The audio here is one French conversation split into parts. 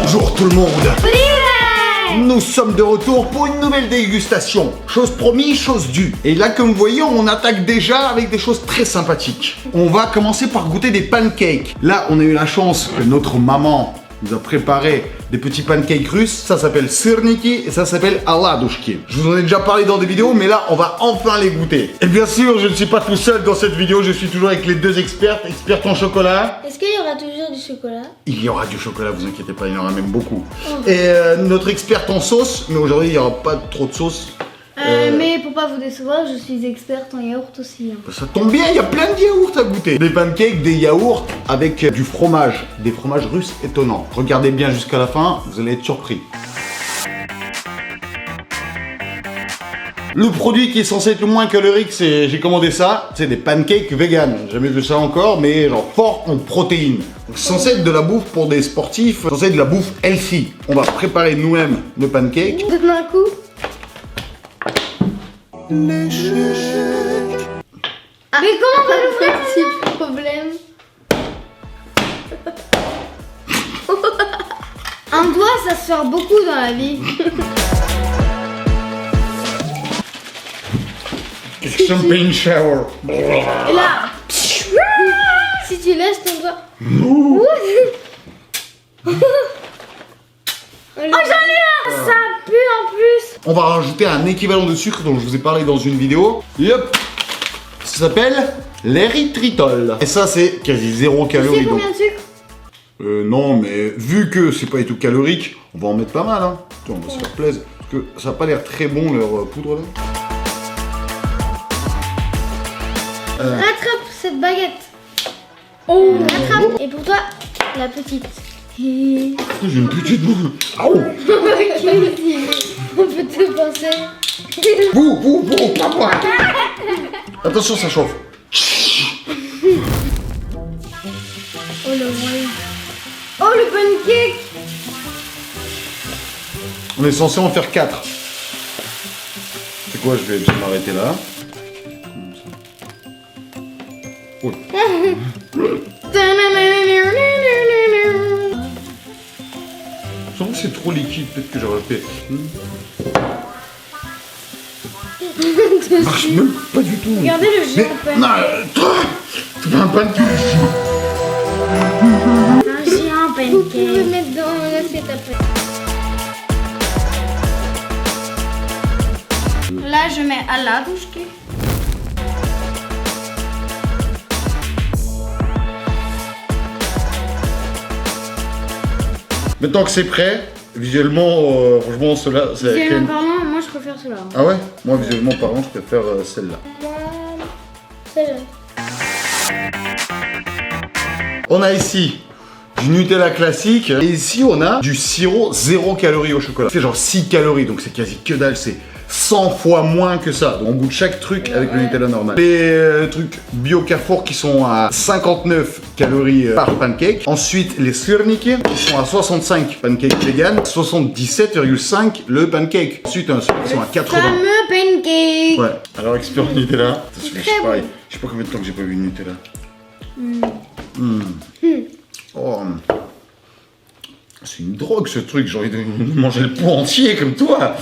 Bonjour tout le monde. Nous sommes de retour pour une nouvelle dégustation. Chose promise, chose due. Et là, comme vous voyez, on attaque déjà avec des choses très sympathiques. On va commencer par goûter des pancakes. Là, on a eu la chance que notre maman nous a préparé des petits pancakes russes. Ça s'appelle sırniki et ça s'appelle aladushki. Je vous en ai déjà parlé dans des vidéos, mais là, on va enfin les goûter. Et bien sûr, je ne suis pas tout seul dans cette vidéo. Je suis toujours avec les deux expertes en chocolat. Est-ce qu'il y aura toujours du chocolat? Il y aura du chocolat, vous inquiétez pas, il y en aura même beaucoup. Oh. Et notre experte en sauce, mais aujourd'hui, il n'y aura pas trop de sauce. Mais pour pas vous décevoir, je suis experte en yaourt aussi. Hein. Ça tombe bien, il y a plein de yaourts à goûter. Des pancakes, des yaourts avec du fromage. Des fromages russes étonnants. Regardez bien jusqu'à la fin, vous allez être surpris. Le produit qui est censé être le moins calorique, c'est, j'ai commandé ça, c'est des pancakes vegan. J'ai jamais vu ça encore, mais genre fort en protéines. Donc c'est censé être de la bouffe pour des sportifs, censé être de la bouffe healthy. On va préparer nous-mêmes nos pancakes. Donne-moi un coup. L'échec. Ah, mais comment on va l'ouvrir? Petit problème. Un doigt, ça se sort beaucoup dans la vie. Champagne shower. Et là, si tu laisses ton doigt. Oh, j'en ai un. Ça pue en plus. On va rajouter un équivalent de sucre dont je vous ai parlé dans une vidéo. Yep. Ça s'appelle l'érythritol. Et ça, c'est quasi 0 calories. Tu sais combien de sucre? Non, mais vu que c'est pas du tout calorique, on va en mettre pas mal. Hein. On va se faire plaisir. Parce que ça n'a pas l'air très bon leur poudre là. Rattrape cette baguette. Oh, rattrape. Et pour toi, la petite. J'ai une petite boue. Aouh. On peut te penser. Bouh, pas moi. Attention, ça chauffe. Oh le moyen. Oh le pancake. On est censé en faire 4. C'est quoi, je vais m'arrêter là. Oh. Je trouve que c'est trop liquide, peut-être que j'aurais fait. Ça marche même pas du tout. Regardez le géant pancake. Non, toi, tu fais un pancake. Un géant pancake. Vous pouvez mettre dans l'assiette après. Là, je mets aladushki. Maintenant que c'est prêt, visuellement, franchement, cela. Visuellement parlant, moi je préfère cela. Ah ouais? Moi, visuellement parlant, je préfère celle-là. Celle-là. On a ici du Nutella classique. Et ici, on a du sirop 0 calories au chocolat. C'est genre 6 calories, donc c'est quasi que dalle. C'est 100 fois moins que ça. Donc on goûte chaque truc avec le Nutella normal. Les trucs Bio Carrefour qui sont à 59 calories par pancake. Ensuite les sırniki qui sont à 65 pancakes vegan, 77,5 le pancake. Ensuite un truc qui sont à 80. Fameux pancake. Ouais. Alors expert Nutella. Je sais pas combien de temps que j'ai pas vu Nutella. Oh. C'est une drogue ce truc. J'ai envie de manger le pot entier comme toi.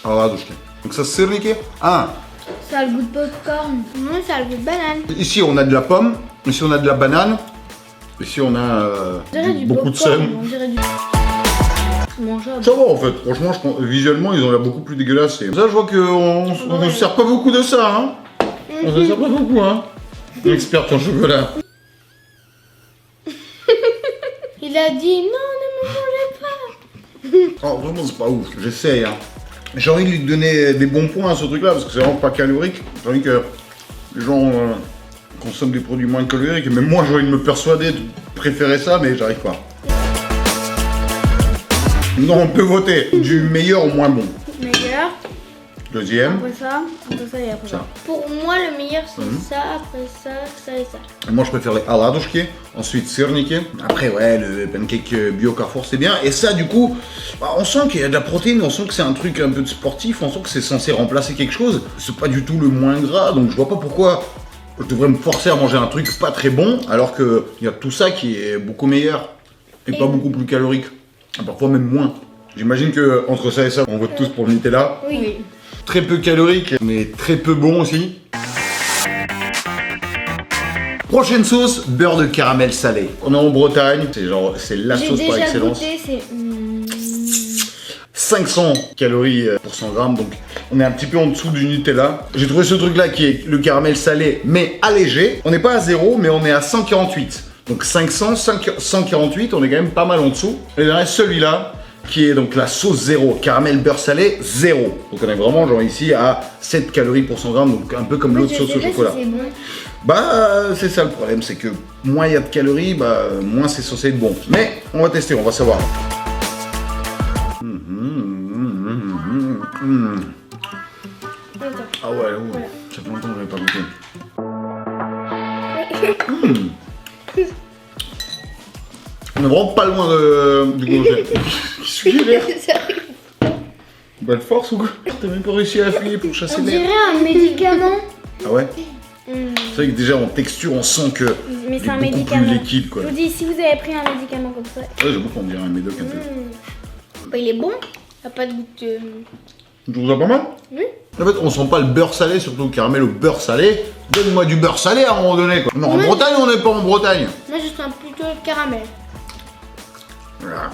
Aladushki. Donc ça c'est sırniki. Ah. Ça a le goût de popcorn. Non, ça a le goût de banane. Ici on a de la pomme. Ici on a de la banane. Ici on a beaucoup de sel. On dirait du mangeable. Ça va en fait. Franchement, visuellement ils ont l'air beaucoup plus dégueulasses. Et ça je vois qu'on ne sert pas beaucoup de ça. Hein. On ne sert pas beaucoup. Hein. Experte en chocolat. Il a dit non, ne me mangez pas. Oh, vraiment, c'est pas ouf. J'essaye. Hein. J'ai envie de lui donner des bons points à ce truc-là parce que c'est vraiment pas calorique. J'ai envie que les gens consomment des produits moins caloriques. Et même moi, j'ai envie de me persuader de préférer ça, mais j'arrive pas. Non, on peut voter du meilleur au moins bon. Meilleur. Deuxième. Après ça et après ça. Pour moi, le meilleur, c'est ça, après ça, ça et ça. Et moi, je préfère les aladushki, ensuite sırniki. Après, ouais, le pancake Bio Carrefour, c'est bien. Et ça, du coup, bah, on sent qu'il y a de la protéine, on sent que c'est un truc un peu de sportif, on sent que c'est censé remplacer quelque chose. C'est pas du tout le moins gras, donc je vois pas pourquoi Je devrais me forcer à manger un truc pas très bon, alors qu'il y a tout ça qui est beaucoup meilleur et pas beaucoup plus calorique. Et parfois même moins. J'imagine que entre ça et ça, on vote tous pour le Nutella. Oui. Très peu calorique, mais très peu bon aussi. Prochaine sauce, beurre de caramel salé. On est en Bretagne, c'est la sauce par excellence. J'ai déjà goûté, c'est... 500 calories pour 100 grammes, donc on est un petit peu en dessous du Nutella. J'ai trouvé ce truc là qui est le caramel salé, mais allégé. On n'est pas à 0, mais on est à 148. Donc 500, 148, on est quand même pas mal en dessous. Et il reste celui-là, qui est donc la sauce 0, caramel beurre salé 0. Donc on est vraiment genre ici à 7 calories pour 100 grammes, donc un peu comme l'autre sauce au chocolat. C'est bon. Bah c'est ça le problème, c'est que moins il y a de calories, bah moins c'est censé être bon. Mais on va tester, on va savoir. Ah ouais, voilà. Ça fait longtemps que je n'avais pas goûté. On est vraiment pas loin du gongé. Qu'est-ce qu'il y a? Belle force ou quoi? T'as même pas réussi à appuyer pour chasser On l'air. dirait un médicament. Ah ouais? C'est vrai que déjà en texture on sent que Mais il c'est un est beaucoup médicament. plus liquide quoi. Je vous dis, si vous avez pris un médicament comme ça, Ouais, j'avoue qu'on dirait un médoc un peu. bah, il est bon. Il n'y a pas de goût de... Tu trouves ça pas mal? Oui. En fait, on sent pas le beurre salé, surtout le caramel au beurre salé. Donne-moi du beurre salé à un moment donné quoi. Non, en Ouais. Bretagne, on n'est pas en Bretagne. Moi, je sens plutôt le caramel. Voilà.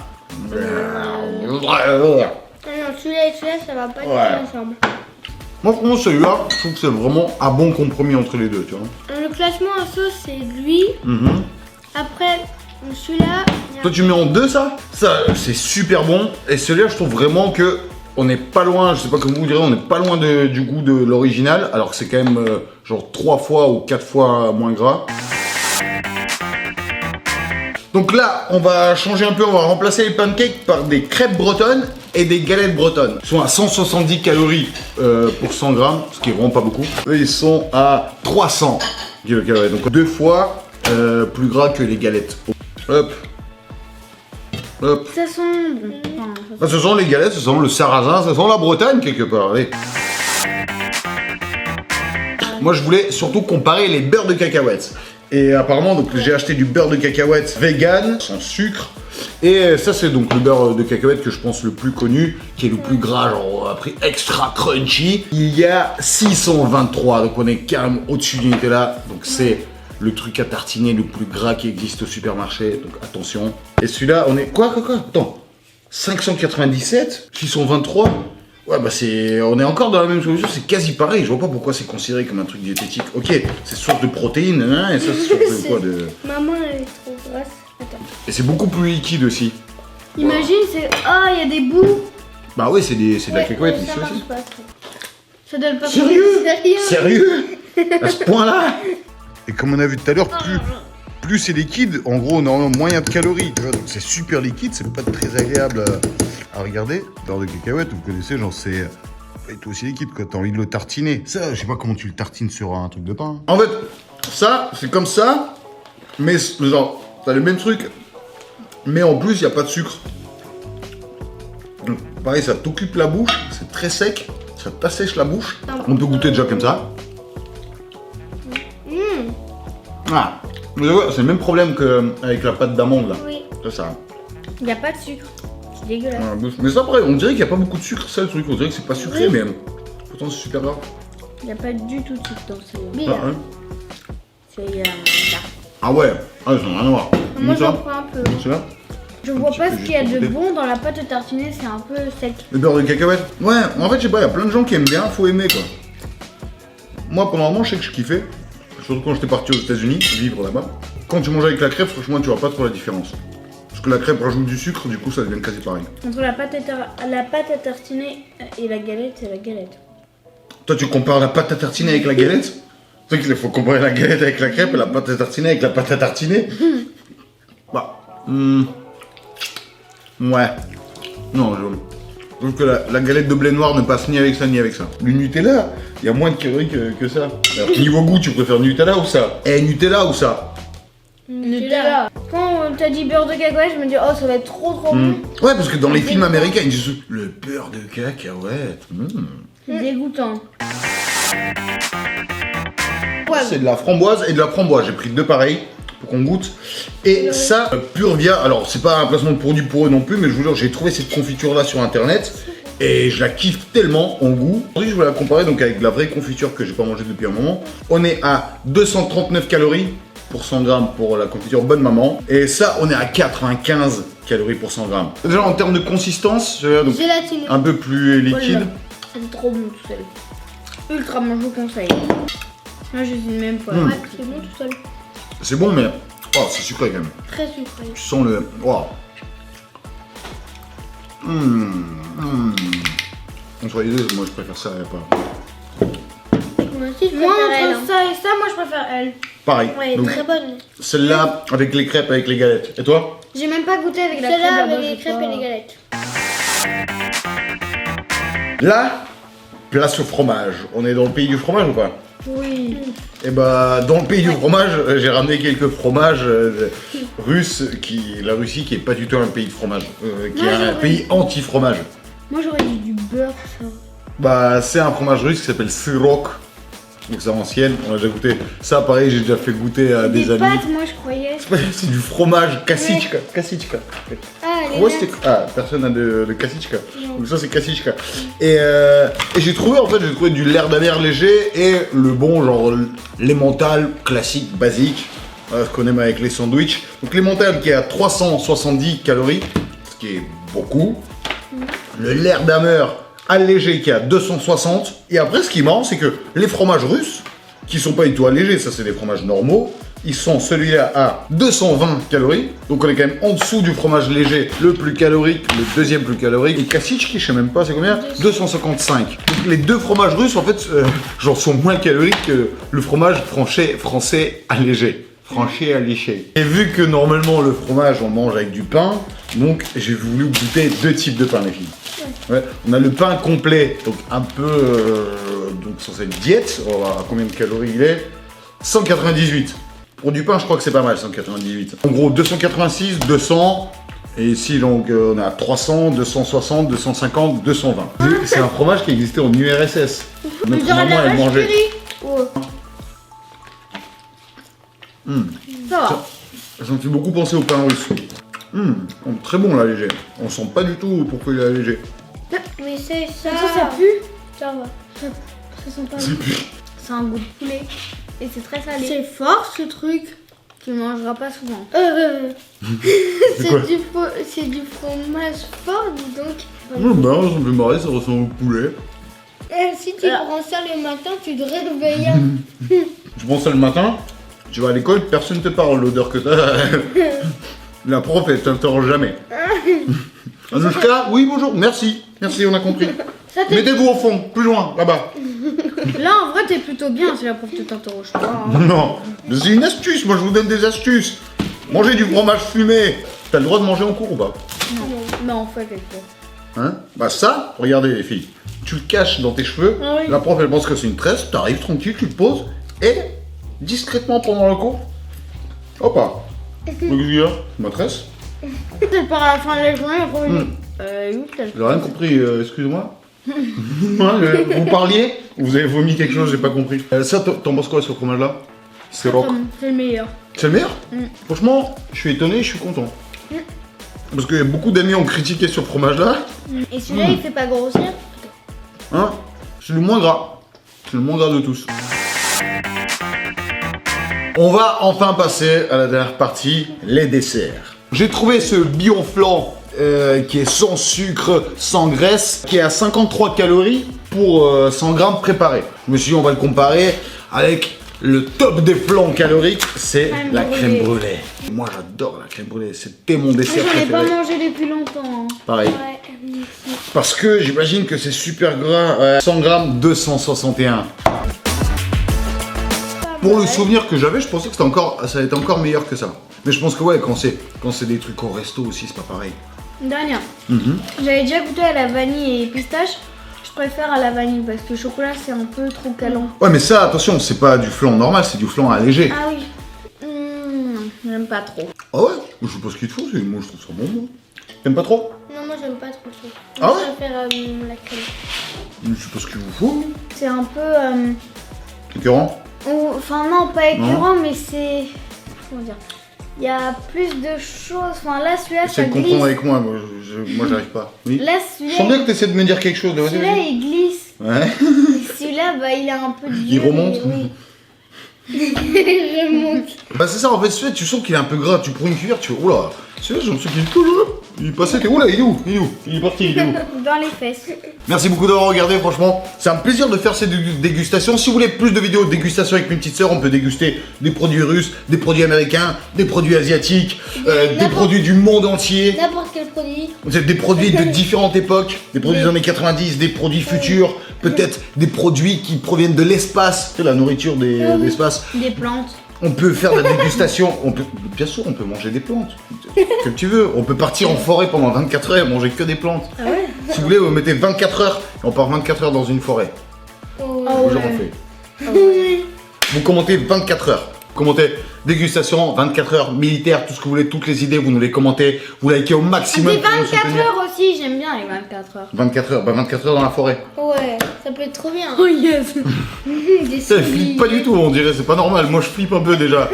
Ah non, celui-là et celui-là, ça va pas du Ouais. tout ensemble. Moi, pour moi, celui-là, je trouve que c'est vraiment un bon compromis entre les deux, tu vois. Le classement en sauce, c'est lui. Après, celui-là... il y a- Toi, tu mets en deux ça? Ça, c'est super bon. Et celui-là, je trouve vraiment que on n'est pas loin, je sais pas comment vous direz, on n'est pas loin du goût de l'original, alors que c'est quand même genre 3 fois ou 4 fois moins gras. Donc là, on va changer un peu, on va remplacer les pancakes par des crêpes bretonnes et des galettes bretonnes. Ils sont à 170 calories pour 100 grammes, ce qui est vraiment pas beaucoup. Eux, ils sont à 300 kilocalories, donc 2 fois plus gras que les galettes. Hop. Hop. Ça sent bon. Enfin, Bah, ce sont les galettes, ce sont le sarrasin, ce sont la Bretagne quelque part. Allez. Moi, je voulais surtout comparer les beurres de cacahuètes. Et apparemment, donc j'ai acheté du beurre de cacahuètes vegan, sans sucre. Et ça, c'est donc le beurre de cacahuètes que je pense le plus connu, qui est le plus gras, genre à prix extra crunchy. Il y a 623, donc on est carrément au-dessus du Nutella. Donc c'est le truc à tartiner le plus gras qui existe au supermarché, donc attention. Et celui-là, on est... Quoi Attends, 597, 623. Ouais, bah on est encore dans la même solution, c'est quasi pareil. Je vois pas pourquoi c'est considéré comme un truc diététique. Ok, c'est source de protéines, hein, et ça c'est source de quoi de... Maman, elle est trop grasse. Attends. Et c'est beaucoup plus liquide aussi. Imagine, c'est... Oh, il y a des bouts. Bah ouais, c'est de la cacahuète ici ça marche aussi. pas trop. Ça donne pas Sérieux Sérieux. Sérieux À ce point-là. Et comme on a vu tout à l'heure, plus c'est liquide, en gros, normalement, moins il y a de calories. Tu vois, donc c'est super liquide, c'est pas très agréable à regarder. Beurre de cacahuète, vous connaissez, genre c'est pas du tout aussi liquide, quoi. T'as envie de le tartiner. Ça, je sais pas comment tu le tartines sur un truc de pain. En fait, ça, c'est comme ça, mais genre, t'as le même truc, mais en plus, il n'y a pas de sucre. Donc, pareil, ça t'occupe la bouche, c'est très sec, ça t'assèche la bouche. On peut goûter déjà comme ça. Ah, vous savez, c'est le même problème qu'avec la pâte d'amande là. Oui. C'est ça. Il n'y a pas de sucre. C'est dégueulasse. Mais ça, après, on dirait qu'il n'y a pas beaucoup de sucre, ça le truc. On dirait que c'est pas sucré, Oui. mais pourtant c'est super grave. Il n'y a pas du tout de sucre dans ce... Ah, Bizarre. hein. C'est bizarre. Ah ouais, ah, ils ont rien à voir. Moi, ça, j'en prends un peu. celui-là. Je vois petit pas peu ce qu'il y a juste de pour bon dans la pâte à tartiner, c'est un peu sec. Le beurre de cacahuète. Ouais, en fait, je sais pas, il y a plein de gens qui aiment bien, faut aimer quoi. Moi, pendant un moment, je sais que je kiffais. Surtout quand j'étais parti aux États-Unis, vivre là-bas. Quand tu manges avec la crêpe, franchement, tu vois pas trop la différence. Parce que la crêpe rajoute du sucre, du coup, ça devient quasi pareil. Entre la pâte à tartiner et la galette, c'est la galette. Toi, tu compares la pâte à tartiner avec la galette? Tu sais qu'il faut comparer la galette avec la crêpe et la pâte à tartiner avec la pâte à tartiner? Bah, ouais. Non, je trouve que la galette de blé noir ne passe ni avec ça ni avec ça. Le Nutella, il y a moins de calories que ça. Alors, niveau goût, tu préfères Nutella ou ça? Eh, Nutella ou ça? Nutella. Quand on t'a dit beurre de cacahuète, je me dis oh ça va être trop bon. Ouais, parce que dans les films américains, ils disent le beurre de cacahuète. C'est dégoûtant. Ouais. C'est de la framboise et de la framboise. J'ai pris deux pareils pour qu'on goûte. Et ça, pur via. Alors, c'est pas un placement de produit pour eux non plus, mais je vous jure, j'ai trouvé cette confiture là sur internet. Et je la kiffe tellement en goût. Aujourd'hui, je vais la comparer donc avec de la vraie confiture que j'ai pas mangée depuis un moment. On est à 239 calories pour 100 grammes pour la confiture Bonne Maman. Et ça, on est à 95 calories pour 100 grammes. Déjà, en termes de consistance, donc Gélatine. un peu plus liquide. C'est trop bon tout seul. Ultra bon, je vous conseille. Moi, je dis même pas. Ouais, c'est bon tout seul. C'est bon, mais oh, c'est sucré quand même. Très sucré. Tu sens le. Waouh! Entre les deux, moi je préfère ça et pas. Moi aussi, je Moi, préfère elle. entre ça et ça, moi je préfère elle. Pareil. Ouais, elle est Donc, très bonne. celle-là avec les crêpes, avec les galettes. Et toi? J'ai même pas goûté avec la crêpe. Celle-là là-bas, avec les je crêpes sais et pas. les galettes. Là, place au fromage. On est dans le pays du fromage ou pas? Oui. Et bah, dans le pays du fromage, j'ai ramené quelques fromages russes. La Russie qui est pas du tout un pays de fromage, qui est un pays anti-fromage. Moi j'aurais dit du beurre, ça. Bah, c'est un fromage russe qui s'appelle syrok. Donc c'est ancienne, on a déjà goûté. Ça, pareil, j'ai déjà fait goûter à des amis. pâtes, moi je croyais. C'est du fromage kassichka. Kassichka. Ah, elle est Ouais, là. ah, personne n'a de kassichka. Donc ça, c'est kassichka. Et j'ai trouvé, en fait, j'ai trouvé du lard d'amer léger et le bon, genre, l'emmental classique, basique. Voilà, ce qu'on aime avec les sandwichs. Donc l'emmental qui est à 370 calories, ce qui est beaucoup. Le lard d'amer allégé qui est à 260. Et après, ce qui est marrant, c'est que les fromages russes, qui sont pas du tout allégés, ça c'est des fromages normaux, ils sont celui-là à 220 calories. Donc on est quand même en dessous du fromage léger, le plus calorique, le deuxième plus calorique. Et kassichki, je sais même pas, c'est combien? 255. Donc les deux fromages russes, en fait, genre sont moins caloriques que le fromage français allégé. Franché alléché. Et vu que normalement le fromage on mange avec du pain, donc j'ai voulu goûter deux types de pain les filles. Ouais. On a le pain complet, donc un peu donc sans être diète, on va voir à combien de calories il est. 198. Pour du pain je crois que c'est pas mal 198. En gros 286, 200, et ici donc on est à 300, 260, 250, 220. C'est un fromage qui existait en URSS. Notre maman elle mangeait. Ça va. Ça me fait beaucoup penser au pain russe. Très bon là léger. On sent pas du tout pourquoi il est léger. Mais c'est ça. Ça pue. Ça va. Ça sent pas C'est bon. plus. C'est un goût de poulet. Et c'est très salé. C'est fort ce truc. Tu ne mangeras pas souvent. quoi C'est du fromage fort, dis donc. Bah, ça me fait marrer, ça ressemble au poulet. Si tu prends ça le matin, tu te réveilles. Je prends ça le matin, tu vas à l'école, personne ne te parle, l'odeur que t'as. La prof, elle t'interroge jamais. Anouchka, oui, bonjour, merci, on a compris. Mettez-vous au fond, plus loin, là-bas. Là, en vrai, t'es plutôt bien si la prof te t'interroge pas. Hein. Non, c'est une astuce, moi je vous donne des astuces. Manger du fromage fumé, t'as le droit de manger en cours ou pas? Non, mais en fait, quelquefois. Hein? Bah ça, regardez les filles, tu le caches dans tes cheveux, Ah oui. la prof elle pense que c'est une tresse, t'arrives tranquille, tu te poses, et discrètement pendant le cours, hop là. Qu'est-ce qu'il y a? Ma tresse? C'est par à la fin de la journée, la prof dit où t'as le J'ai rien compris, excuse-moi. Vous parliez? Vous avez vomi quelque chose, j'ai pas compris. Ça, t'en penses quoi ce fromage-là? C'est rock. C'est le meilleur. C'est le meilleur? Franchement, je suis étonné, je suis content. Parce que beaucoup d'amis ont critiqué ce fromage-là. Et celui-là, il fait pas grossir. Hein? C'est le moins gras. C'est le moins gras de tous. On va enfin passer à la dernière partie, les desserts. J'ai trouvé ce bionflant qui est sans sucre, sans graisse, qui est à 53 calories pour 100 grammes préparé. Je me suis dit on va le comparer avec le top des flans caloriques, c'est la crème brûlée. Moi j'adore la crème brûlée, c'était mon dessert J'en ai pas préféré. mangé depuis longtemps. Hein. Pareil. Parce que j'imagine que c'est super gras. 100 grammes, 261. Pour le souvenir que j'avais, je pensais que ça allait être encore meilleur que ça. Mais je pense que ouais, quand c'est des trucs au resto aussi, c'est pas pareil. Une dernière. J'avais déjà goûté à la vanille et pistache. Je préfère à la vanille parce que le chocolat c'est un peu trop calant. Ouais, mais ça, attention, c'est pas du flan normal, c'est du flan allégé. Ah oui. J'aime pas trop. Ah ouais? Je sais pas ce qu'il te faut, moi je trouve ça bon. Moi. T'aimes pas trop? Non, moi j'aime pas trop ça. Ah Moi, ouais? je préfère la crème. Je sais pas ce qu'il vous faut. C'est un peu. Écœurant? Enfin non, pas écœurant, mais c'est... Comment dire? Il y a plus de choses. Enfin là, celui-là, ça Essaie de glisse. comprendre avec moi, moi j'arrive pas. Oui. Là, Je sens bien que tu essaies de me dire quelque chose. Vas-y, celui-là, vas-y. il glisse. Ouais. Et celui-là, bah, il a un peu de Il vieux, remonte. mais oui. Il remonte. Bah c'est ça, en fait, celui-là, tu sens qu'il est un peu gras. Tu prends une cuillère, tu fais, oula, celui-là, j'ai l'impression qu'il est tout là. Il est passé, t'es oula, il est où? Il est où? Il est parti, il est où? Dans les fesses. Merci beaucoup d'avoir regardé, franchement, c'est un plaisir de faire ces dégustations. Si vous voulez plus de vidéos de dégustation avec mes petites sœurs, on peut déguster des produits russes, des produits américains, des produits asiatiques, des produits du monde entier. N'importe quel produit. C'est des produits de différentes époques, des produits des années 90, des produits futurs, peut-être des produits qui proviennent de l'espace, c'est la nourriture de l'espace. Des plantes. On peut faire de la dégustation, bien sûr, on peut manger des plantes, comme tu veux. On peut partir en forêt pendant 24 heures et manger que des plantes. Ah ouais? Si vous voulez, vous mettez 24 heures et on part 24 heures dans une forêt. Oh, Genre on fait. Vous commentez 24 heures. Vous commentez dégustation, 24 heures, militaire, tout ce que vous voulez, toutes les idées, vous nous les commentez. Vous likez au maximum. Des pour nous 24 soutenir. heures aussi, j'aime bien les 24 heures. 24 heures, bah 24 heures dans la forêt. Ouais, ça peut être trop bien. Oh yes. Des Ça flippe pas du tout, on dirait, c'est pas normal. Moi, je flippe un peu déjà.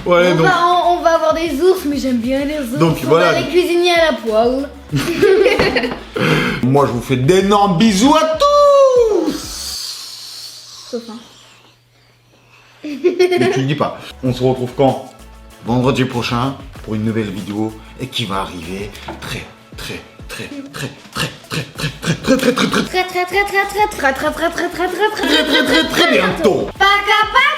Ouais, donc. On va avoir des ours, mais j'aime bien les ours. Donc, on voilà. va les cuisiner à la poêle. Moi, je vous fais d'énormes bisous à tous. Sauf un. Mais tu le dis pas. On se retrouve quand? Vendredi prochain pour une nouvelle vidéo et qui va arriver très bientôt. Paca paca.